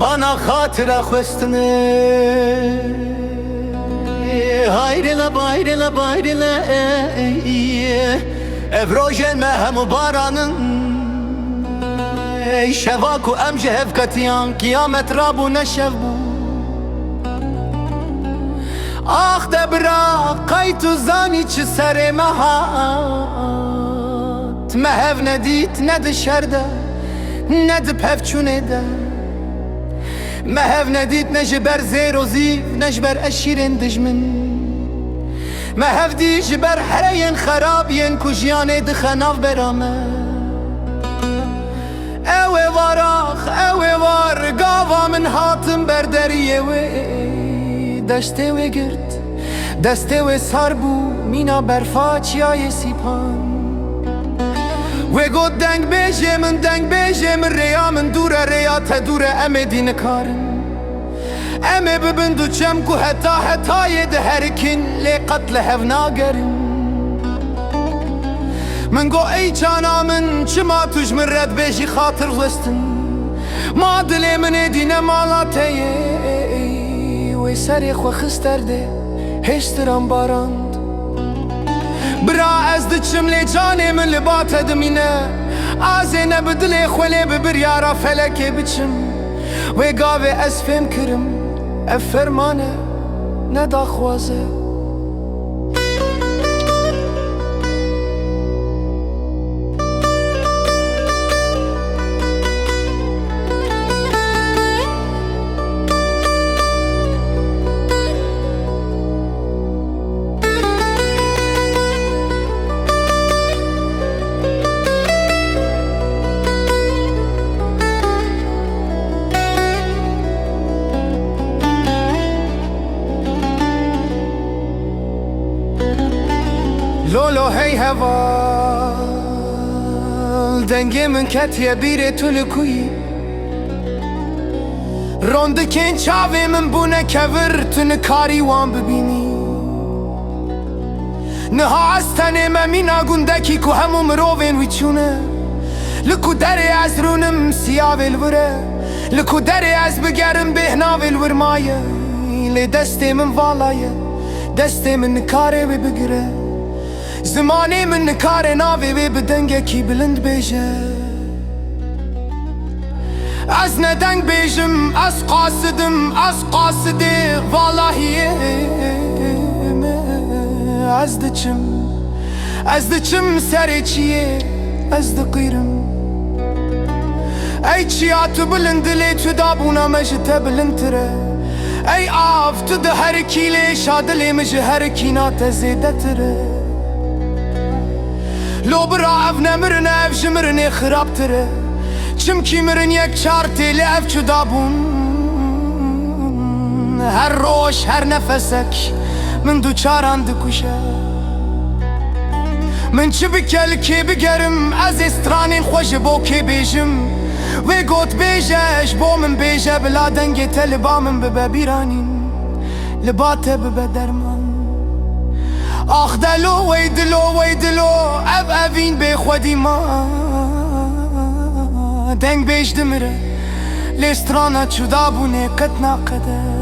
bana hatıra xwestine. Hayrila bayrila bayrila ev rojên me hemû baranın. Şeva ku em ji hev ketiyan kıyamet rabûne şev bû. Ah debra qey tu zanî çi serê me hat. Me hev nedît ne di şer de ne di pevçûnê de. Me hev nedît ne ji ber zêr û zîv ne ji ber eşîrên dijmin. Me hev dî ji ber hereyên xerab yên ku jiyanê dixe nav bera me. Ew ê var ax ew ê var gava min hatim ber deriyê wê. Deştê wê girt destê wê sar bû mîna berfa çiyayê sîpan. Wê got deng bêjê min rêya min dûr e rêya te dûr e em ê dî nikarin. Em ê bibin du çem ku heta hetayê diherikin lê qet li hev nagerin. Min got ey cana min çima tu ji min red bêjî xatir xwestin. Ma dilê min ê dîne mala te yê. Wê serê xwe xist erdê hêştiran barand. Bira ez diçim lê canê min li ba te dimîne. Azê ne bi dilê xwe lê bi biryara felekê biçim. Wê gavê ez fêm kirim ev fermane ne daxwaze. Lolo hey heval dengê min ketiye bîrê tu li kuyî. Rondikên çavê min bûne kevir tu nikarî wan bibînî. Niha ez tenê me mîna gundekî ku hemû mirovên wî çûne. Li ku derê ez rûnim siyavê li wir e. Li ku derê ez bigerim bêhnavê li wir maye. Lê destê min valaye destê min nikarê wê bigire. Zimanê min nikarê navê wê bi dengekî bilind bêje. Ez ne deng bêjim ez qasidim ez qasidê valahiyê me. Ez diçim serê çiyê ez diqîrim. Ey çiya tu bilind dilê tu dabûna me ji te bilindtir e. Ey av tu di herikî lê şadilê me ji herikîna te zêdetir e. Lo bira ev nemirin ev ji mirinê xirabtir e. Çimkî mirin yek çar têlê ev çû dabûn. Her roj her nefesek min duçaran dikuşe. Min çi bike li kê bigerim ez ê stranên xwe ji bo kê bêjim. Wê got bêje ji bo min bêje bila dengê te li ba min bibe bîranîn. Li ba te bibe derman. Ah delo wey dilo ev evîn bêxwedî ma. Deng bêj dimire lê strana çû dabûnê qet naqede.